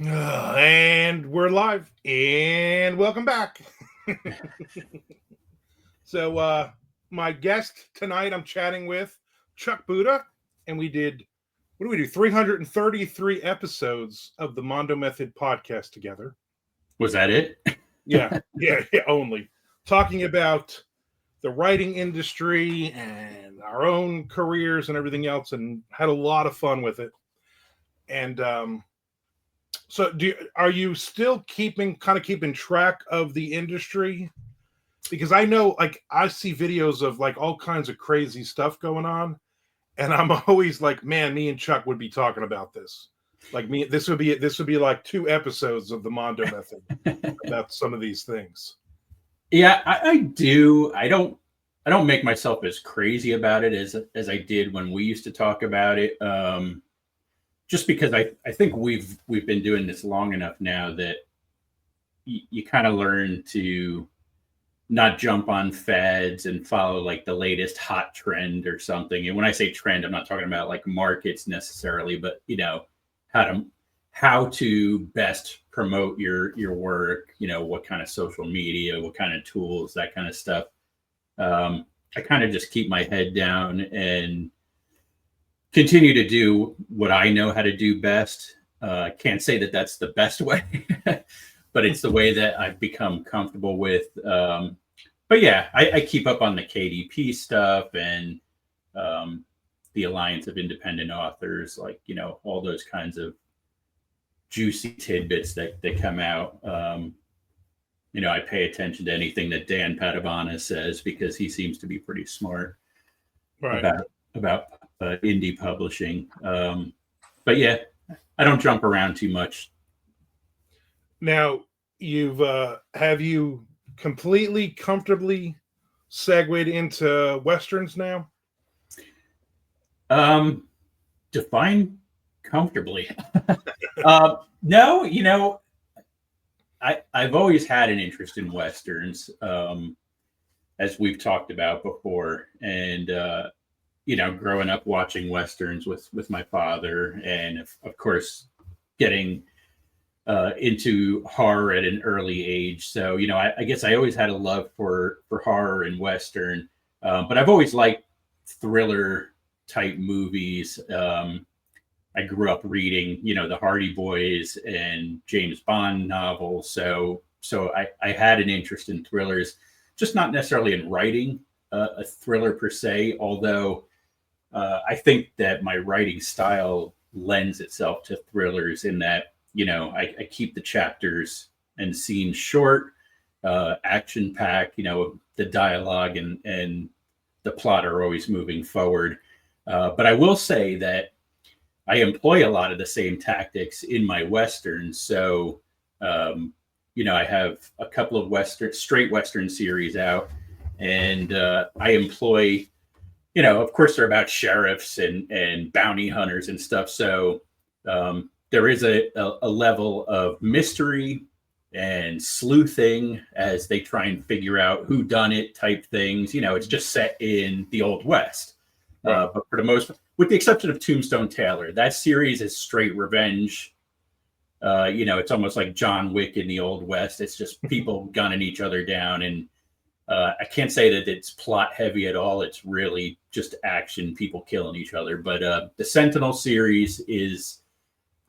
And we're live, and welcome back. So, my guest tonight, I'm chatting with Chuck Buda, and what do we do? 333 episodes of the Mondo Method podcast together. Was that it? Yeah, only talking about the writing industry and our own careers and everything else, and had a lot of fun with it. And so, are you still keeping track of the industry? Because I know, like, I see videos of like all kinds of crazy stuff going on, and I'm always like, man, me and Chuck would be talking about this. Like me, this would be like 2 episodes of the Mondo Method about some of these things. Yeah, I do. I don't make myself as crazy about it as I did when we used to talk about it. Just because I think we've been doing this long enough now that you kind of learn to not jump on fads and follow like the latest hot trend or something. And when I say trend, I'm not talking about like markets necessarily, but how to best promote your work, what kind of social media, what kind of tools, that kind of stuff. I kind of just keep my head down and continue to do what I know how to do best. Can't say that that's the best way, but it's the way that I've become comfortable with. But yeah, I keep up on the KDP stuff and the Alliance of Independent Authors, like, all those kinds of juicy tidbits that come out. I pay attention to anything that Dan Padavana says because he seems to be pretty smart about indie publishing. But yeah, I don't jump around too much. Now, have you completely comfortably segued into Westerns now? Define comfortably. No, I've always had an interest in Westerns, as we've talked about before. And, growing up watching Westerns with my father, and of course, getting into horror at an early age. So, I guess I always had a love for horror and Western, but I've always liked thriller type movies. I grew up reading, the Hardy Boys and James Bond novels. So I had an interest in thrillers, just not necessarily in writing a thriller per se, although I think that my writing style lends itself to thrillers in that, I keep the chapters and scenes short, action packed, the dialogue and the plot are always moving forward. But I will say that I employ a lot of the same tactics in my Westerns. So, I have a couple of straight Western series out, and I employ, of course, they're about sheriffs and bounty hunters and stuff. So there is a level of mystery and sleuthing as they try and figure out who done it type things. It's just set in the Old West. Right. But for the most, with the exception of Tombstone Tailor, that series is straight revenge. It's almost like John Wick in the Old West. It's just people gunning each other down. And I can't say that it's plot heavy at all. It's really just action, people killing each other. But the Sentinel series is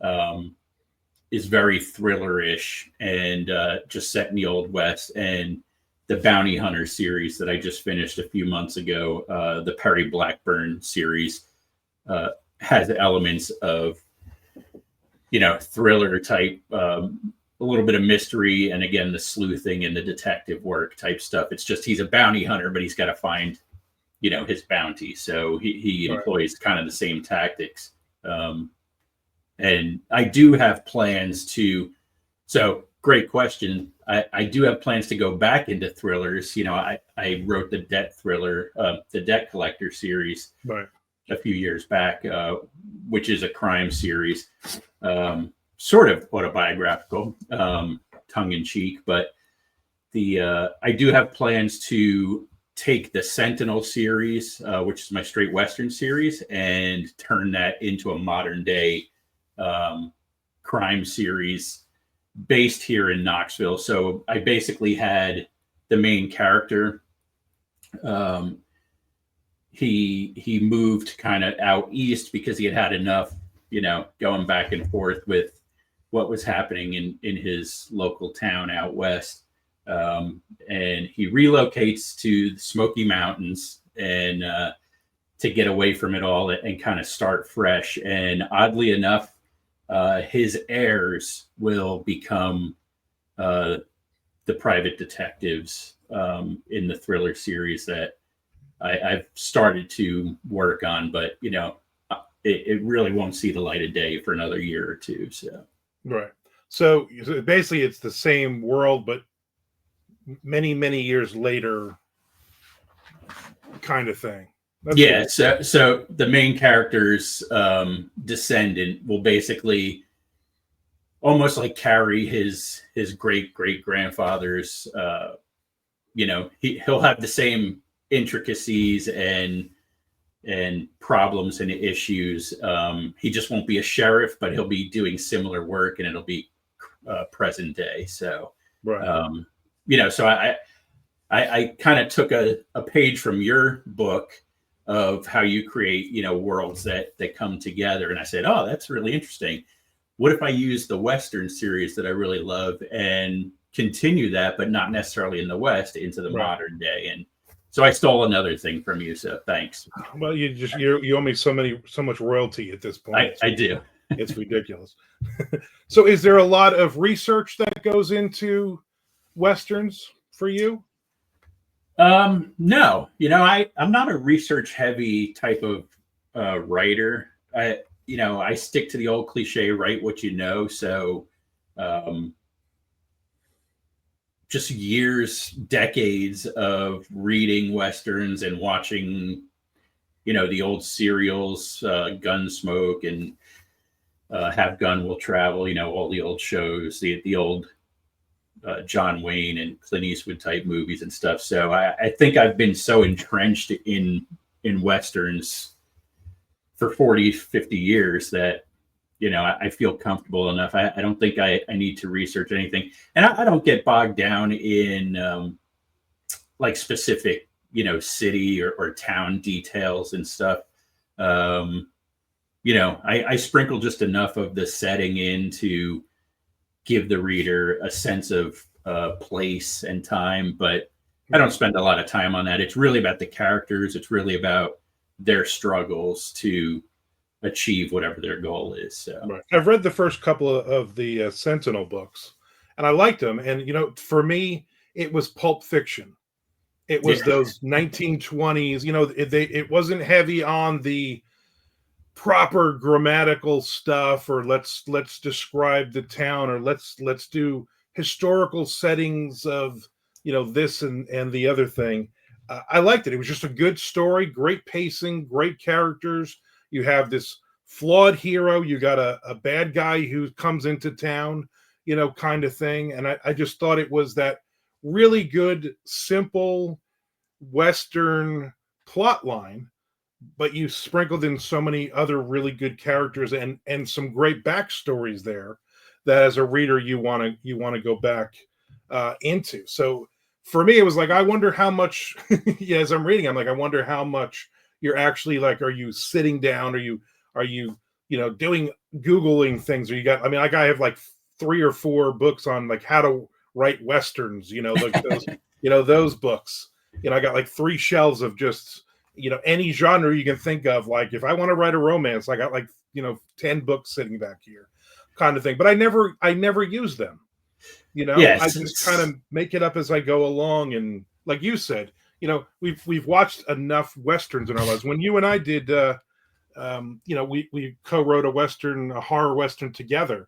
very thriller-ish and just set in the Old West. And the Bounty Hunter series that I just finished a few months ago, the Perry Blackburn series, has elements of, thriller type, a little bit of mystery, and again, the sleuthing and the detective work type stuff. It's just he's a bounty hunter, but he's got to find, his bounty. So he employs kind of the same tactics. And I do have plans to, so great question. I do have plans to go back into thrillers. I wrote the debt thriller, the Debt Collector series a few years back, which is a crime series, sort of autobiographical, tongue in cheek. But I do have plans to take the Sentinel series, which is my straight Western series, and turn that into a modern day crime series based here in Knoxville. So I basically had the main character. He moved kind of out east because he had enough, going back and forth with what was happening in his local town out west. And he relocates to the Smoky Mountains and to get away from it all and kind of start fresh. And oddly enough, his heirs will become the private detectives in the thriller series that I've started to work on, but it really won't see the light of day for another year or two. So right. So basically, it's the same world, but many, many years later, kind of thing. That's cool. So the main character's descendant will basically almost like carry his great grandfather's. He'll have the same intricacies and problems and issues. He just won't be a sheriff, but he'll be doing similar work, and it'll be present day. So, right. So I kind of took a page from your book of how you create, worlds that come together. And I said, oh, that's really interesting. What if I use the Western series that I really love and continue that, but not necessarily in the West, into the modern day? And so I stole another thing from you. So thanks. Well, you owe me so much royalty at this point. I do. It's ridiculous. So is there a lot of research that goes into Westerns for you? No, I'm not a research heavy type of writer. I stick to the old cliche, write what you know. So, just years, decades of reading Westerns and watching, the old serials, Gunsmoke and Have Gun Will Travel, all the old shows, the old John Wayne and Clint Eastwood type movies and stuff. So I think I've been so entrenched in Westerns for 40, 50 years that, I feel comfortable enough. I don't think I need to research anything. And I don't get bogged down in like specific, city or town details and stuff. I sprinkle just enough of the setting in to give the reader a sense of place and time, but I don't spend a lot of time on that. It's really about the characters. It's really about their struggles to achieve whatever their goal is. So right. I've read the first couple of the Sentinel books, and I liked them. And for me, it was pulp fiction. It was those 1920s. It wasn't heavy on the proper grammatical stuff, or let's describe the town, or let's do historical settings of this and the other thing. I liked it. It was just a good story, great pacing, great characters. You have this flawed hero, you got a bad guy who comes into town, kind of thing. And I just thought it was that really good, simple Western plot line, but you sprinkled in so many other really good characters and some great backstories there that as a reader you want to go back into. So for me, it was like, I wonder how much as I'm reading, I'm like, I wonder how much you're actually like, are you sitting down? Are you doing Googling things? Or I have like 3 or 4 books on like how to write Westerns, like those, those books. I got like 3 shelves of just, any genre you can think of. Like if I want to write a romance, I got like, 10 books sitting back here kind of thing, but I never use them. Yes. I just kind of make it up as I go along. And like you said, we've watched enough Westerns in our lives. When you and I did, we co-wrote a horror Western together,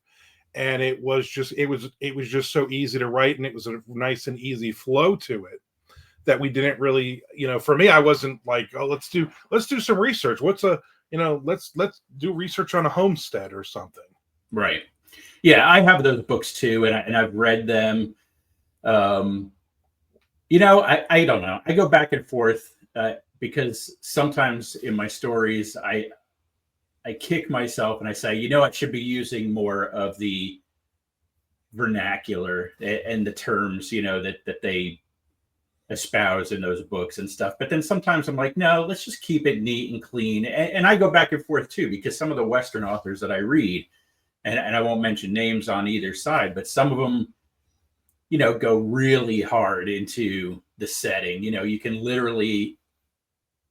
and it was just so easy to write, and it was a nice and easy flow to it that we didn't really, for me, I wasn't like, oh, let's do some research. Let's do research on a homestead or something. Right. Yeah, I have those books too, and I've read them. I don't know. I go back and forth because sometimes in my stories, I kick myself and I say, you know, I should be using more of the vernacular and the terms, you know, that they espouse in those books and stuff. But then sometimes I'm like, no, let's just keep it neat and clean. And I go back and forth too, because some of the Western authors that I read, and I won't mention names on either side, but some of them, you know, go really hard into the setting. You know, you can literally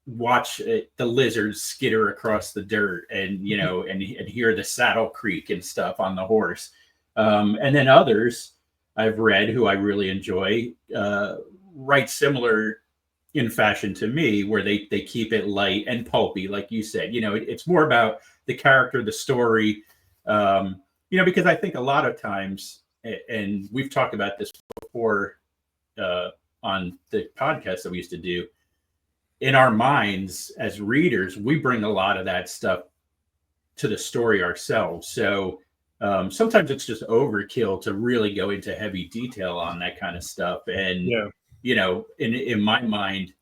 watch the lizards skitter across the dirt and, you know, and hear the saddle creak and stuff on the horse. And then others I've read who I really enjoy write similar in fashion to me, where they keep it light and pulpy, like you said. You know, it's more about the character, the story, you know, because I think a lot of times, and we've talked about this before on the podcast that we used to do, in our minds as readers, we bring a lot of that stuff to the story ourselves. So sometimes it's just overkill to really go into heavy detail on that kind of stuff. And, you know, in my mind,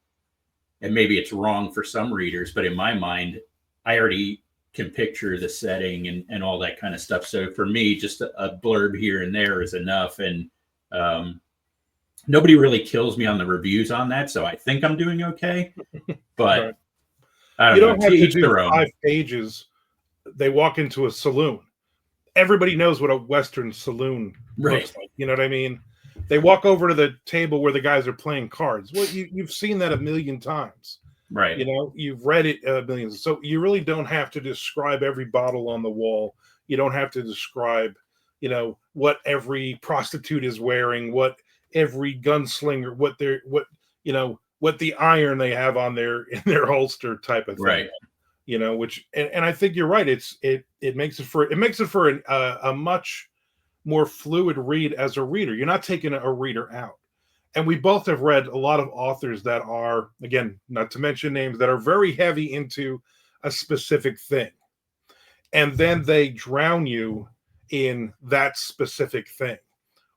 and maybe it's wrong for some readers, but in my mind, I already can picture the setting and all that kind of stuff. So for me, just a blurb here and there is enough. And nobody really kills me on the reviews on that. So I think I'm doing okay. But right. I don't know, have to do 5 pages. They walk into a saloon. Everybody knows what a Western saloon looks like. You know what I mean? They walk over to the table where the guys are playing cards. Well, you've seen that a million times. Right. You know, you've read it millions. So you really don't have to describe every bottle on the wall. You don't have to describe, you know, what every prostitute is wearing, what every gunslinger, what the iron they have on in their holster type of thing. Right. You know, which and I think you're right. It makes it for a much more fluid read as a reader. You're not taking a reader out. And we both have read a lot of authors that are, again, not to mention names, that are very heavy into a specific thing. And then they drown you in that specific thing.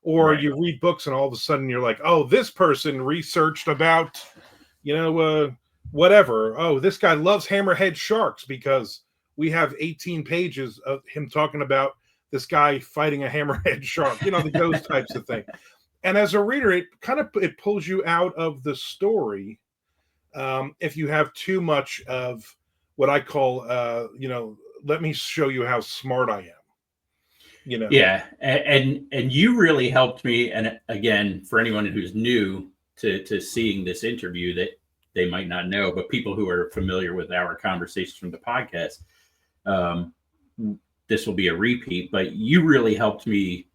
Or you read books and all of a sudden you're like, oh, this person researched about, you know, whatever. Oh, this guy loves hammerhead sharks because we have 18 pages of him talking about this guy fighting a hammerhead shark, you know, those types of things. And as a reader, it pulls you out of the story if you have too much of what I call, you know, let me show you how smart I am. You know. Yeah, and you really helped me. And again, for anyone who's new to seeing this interview that they might not know, but people who are familiar with our conversations from the podcast, this will be a repeat. But you really helped me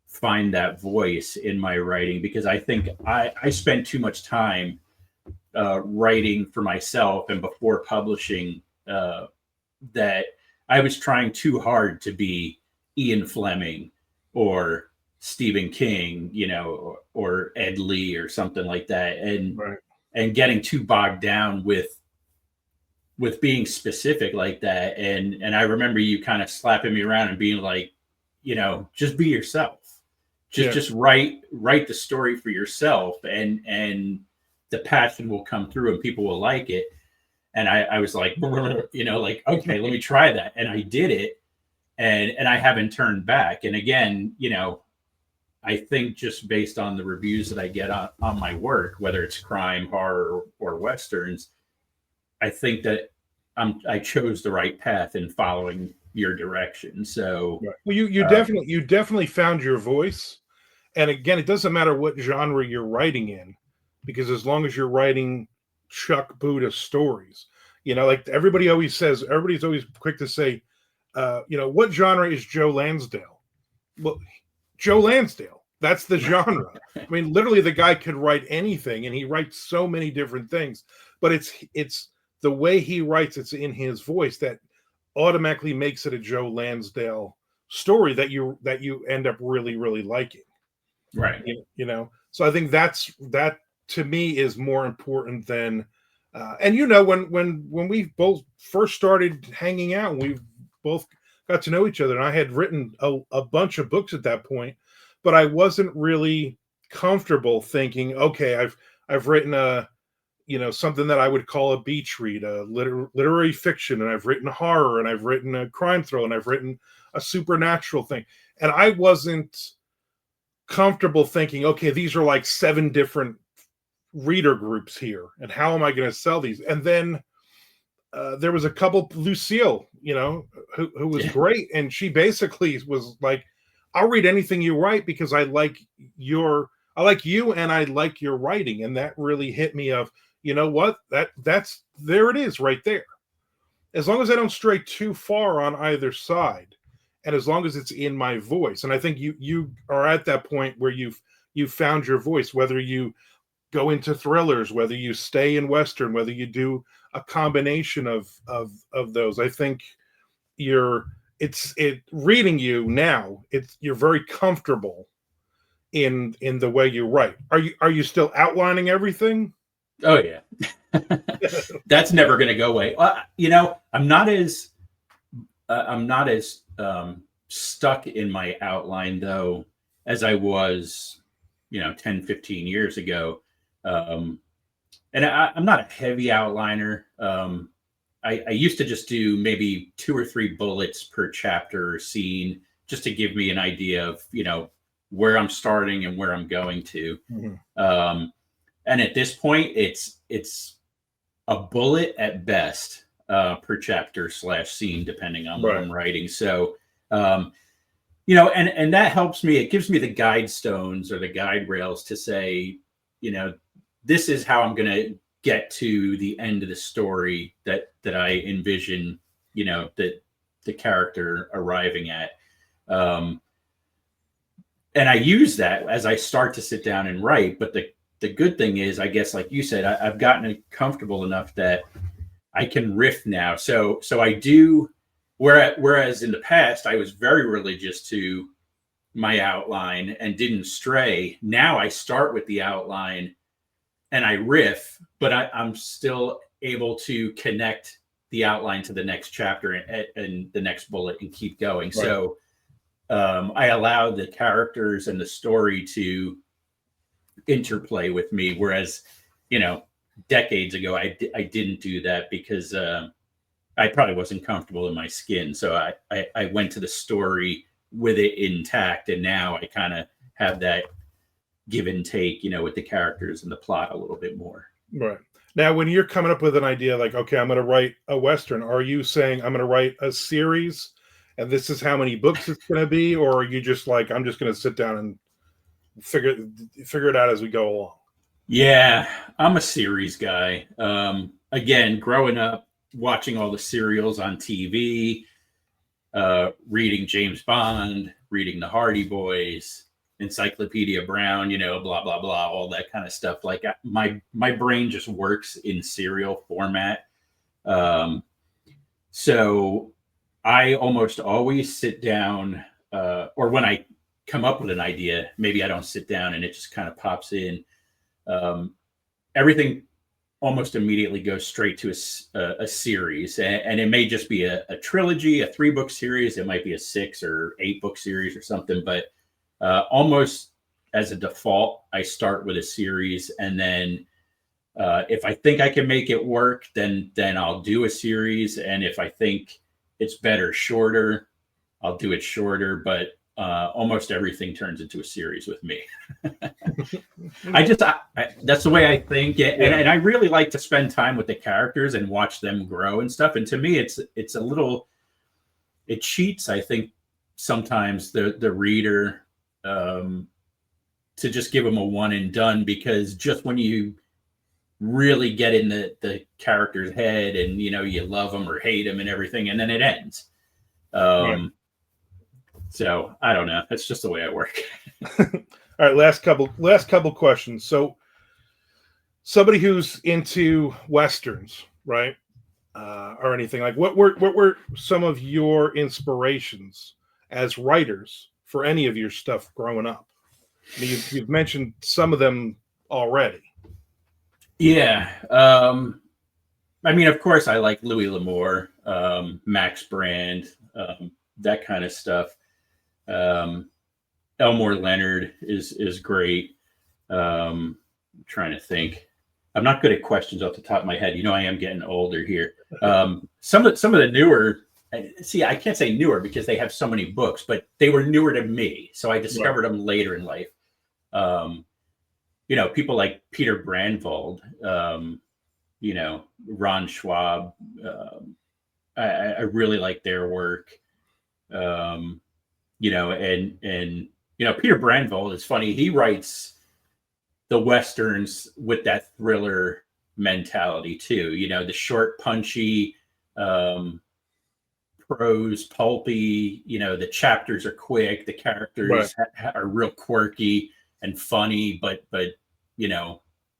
find that voice in my writing, because I think I spent too much time writing for myself and before publishing that I was trying too hard to be Ian Fleming or Stephen King, you know, or Ed Lee or something like that, and getting too bogged down with being specific like that. And I remember you kind of slapping me around and being like, you know, just be yourself. Just write the story for yourself, and the passion will come through and people will like it. And I was like, you know, like, okay, let me try that. And I did it. And I haven't turned back. And again, you know, I think just based on the reviews that I get on my work, whether it's crime, horror, or Westerns, I think that I chose the right path in following your direction. So well, you definitely found your voice. And again, it doesn't matter what genre you're writing in, because as long as you're writing Chuck Buda stories, you know, like everybody's always quick to say, you know, what genre is Joe Lansdale? Well, Joe Lansdale, that's the genre. I mean, literally the guy could write anything, and he writes so many different things, but it's the way he writes, it's in his voice that automatically makes it a Joe Lansdale story that you end up really, really liking. Right. You know, so I think that to me is more important than, and you know, when we both first started hanging out, we both got to know each other, and I had written a bunch of books at that point, but I wasn't really comfortable thinking, okay, I've written something that I would call a beach read, a literary fiction, and I've written horror, and I've written a crime thriller, and I've written a supernatural thing. And I wasn't comfortable thinking, okay, these are like 7 different reader groups here, and how am I going to sell these? And then there was a couple, Lucille, who was great, and she basically was like, I'll read anything you write because I like you and I like your writing. And that really hit me of, you know what, that's there it is right there. As long as I don't stray too far on either side, and as long as it's in my voice. And I think you are at that point where you've found your voice, whether you go into thrillers, whether you stay in Western, whether you do a combination of those. I think reading you now, you're very comfortable in the way you write. Are you still outlining everything? Oh yeah. That's never going to go away. I'm not as stuck in my outline though as I was 10, 15 years ago. And I'm not a heavy outliner. I used to just do maybe 2 or 3 bullets per chapter or scene, just to give me an idea of where I'm starting and where I'm going to. Mm-hmm. And at this point, it's a bullet at best per chapter / scene, depending on what I'm writing. So, and that helps me. It gives me the guide stones or the guide rails to say, this is how I'm going to get to the end of the story that I envision, that the character arriving at. And I use that as I start to sit down and write. But the good thing is, I guess, like you said, I've gotten comfortable enough that I can riff now. So I do, whereas in the past, I was very religious to my outline and didn't stray. Now I start with the outline and I riff, but I'm still able to connect the outline to the next chapter and the next bullet and keep going. Right. So I allow the characters and the story to interplay with me. Whereas, decades ago, I didn't do that because I probably wasn't comfortable in my skin. So I went to the story with it intact. And now I kind of have that give and take, with the characters and the plot a little bit more. Right. Now, when you're coming up with an idea like, okay, I'm going to write a Western, are you saying I'm going to write a series and this is how many books it's going to be? Or are you just like, I'm just going to sit down and figure it out as we go along? Yeah, I'm a series guy. Again, growing up, watching all the serials on TV, reading James Bond, reading the Hardy Boys, Encyclopedia Brown, blah, blah, blah, all that kind of stuff. Like my brain just works in serial format. So I almost always sit down, or when I come up with an idea, maybe I don't sit down and it just kind of pops in. Everything almost immediately goes straight to a series, and it may just be a trilogy, a 3-book series. It might be a 6 or 8-book series or something, but almost as a default, I start with a series, and then if I think I can make it work, then I'll do a series, and if I think it's better shorter, I'll do it shorter. But almost everything turns into a series with me. That's the way I think, and I really like to spend time with the characters and watch them grow and stuff. And to me, it cheats, I think, sometimes the reader. To just give them a one and done, because just when you really get in the character's head and you love them or hate them and everything, and then it ends. So I don't know. That's just the way I work. All right, last couple questions. So somebody who's into Westerns, right? Or anything like, what were some of your inspirations as writers for any of your stuff growing up? I mean, you've mentioned some of them already. Yeah. I mean, of course, I like Louis L'Amour, Max Brand, that kind of stuff. Elmore Leonard is great. I'm trying to think. I'm not good at questions off the top of my head. I am getting older here. Some of the newer, see, I can't say newer because they have so many books, but they were newer to me, so I discovered them later in life. People like Peter Brandvold, Ron Schwab. I really like their work. And Peter Brandvold is funny. He writes the Westerns with that thriller mentality too. The short, punchy, prose, pulpy. The chapters are quick. The characters are real quirky and funny, but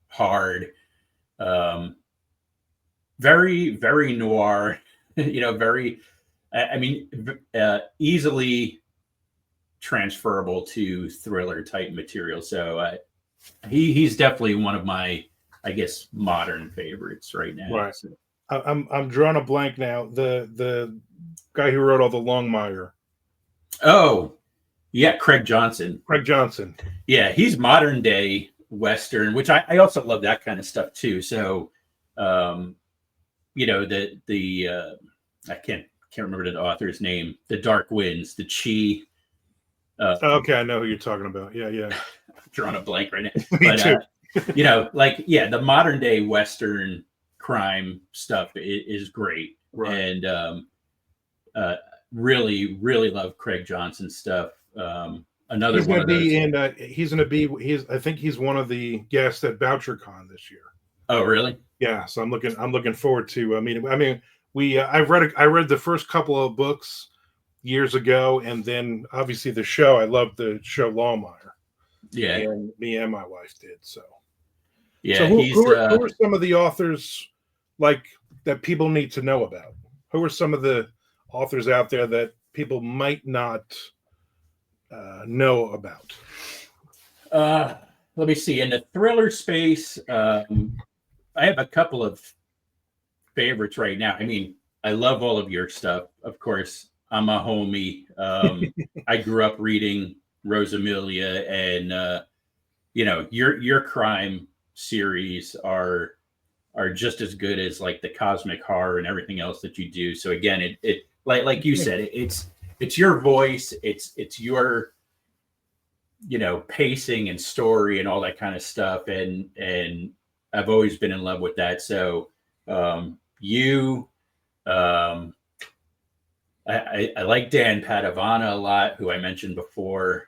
hard. Very, very noir. Very. Easily transferable to thriller type material. So he's definitely one of my, I guess, modern favorites right now. Right. So. I'm drawing a blank now. The guy who wrote all the Longmire. Oh, yeah, Craig Johnson. Yeah, he's modern day Western, which I also love that kind of stuff too. So, I can't remember the author's name. The Dark Winds, the Chi. Okay, I know who you're talking about. Yeah. I'm drawing a blank right now. Me too. The modern day Western crime stuff is great. Right. And really, really love Craig Johnson's stuff. Another he's one going to be in. I think he's one of the guests at BoucherCon this year. Oh, really? Yeah. So I'm looking forward to meeting. I mean, I read the first couple of books years ago, and then obviously the show. I loved the show Longmire. Yeah, and me and my wife did. So yeah. So who are some of the authors like that people need to know about? Who are some of the authors out there that people might not know about? Let me see. In the thriller space, I have a couple of favorites right now. I mean, I love all of your stuff. Of course, I'm a homie. I grew up reading Rosamilia, and your crime series are just as good as like the cosmic horror and everything else that you do. So again, it like you said, it's your voice, it's your pacing and story and all that kind of stuff, and I've always been in love with that. So I like Dan Padavana a lot, who I mentioned before.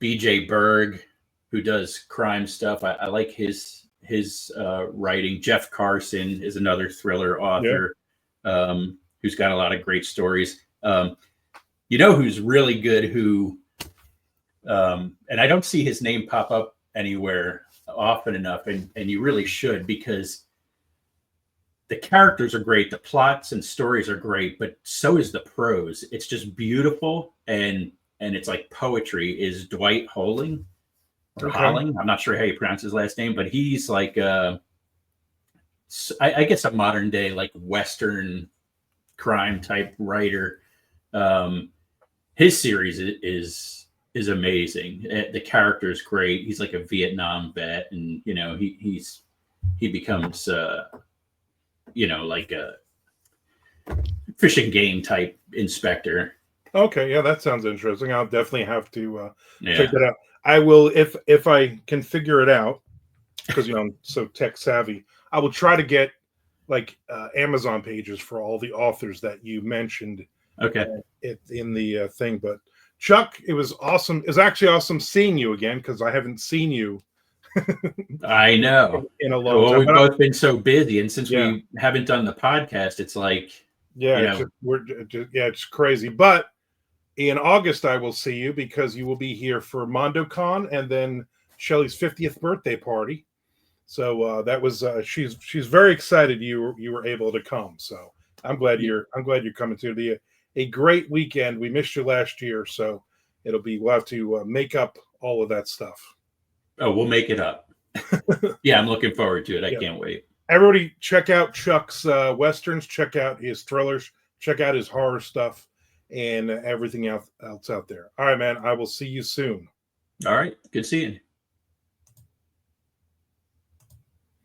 BJ Berg, who does crime stuff. I like his writing. Jeff Carson is another thriller author, who's got a lot of great stories. Who's really good, who and I don't see his name pop up anywhere often enough, and you really should, because the characters are great, the plots and stories are great, but so is the prose. It's just beautiful, and it's like poetry. Is Dwight Holling or Holling? I'm not sure how you pronounce his last name, but he's like I guess a modern day like Western crime type writer. His series is amazing. The character is great. He's like a Vietnam vet, and he becomes like a fish and game type inspector. Okay, yeah, that sounds interesting. I'll definitely have to check that out. I will, if I can figure it out, because I'm so tech savvy. I will try to get like Amazon pages for all the authors that you mentioned. Okay. In the thing, but Chuck, it was awesome. It's actually awesome seeing you again, because I haven't seen you. I know. In a long time. We've both been so busy, and since we haven't done the podcast, it's like it's crazy. But in August, I will see you, because you will be here for MondoCon and then Shelly's 50th birthday party. So that was she's very excited you were able to come. So I'm glad you're coming to the a great weekend. We missed you last year, so we'll have to make up all of that stuff. Oh, we'll make it up. Yeah, I'm looking forward to it. I can't wait. Everybody check out Chuck's Westerns, check out his thrillers, check out his horror stuff, and everything else out there. All right, man. I will see you soon. All right. Good seeing you.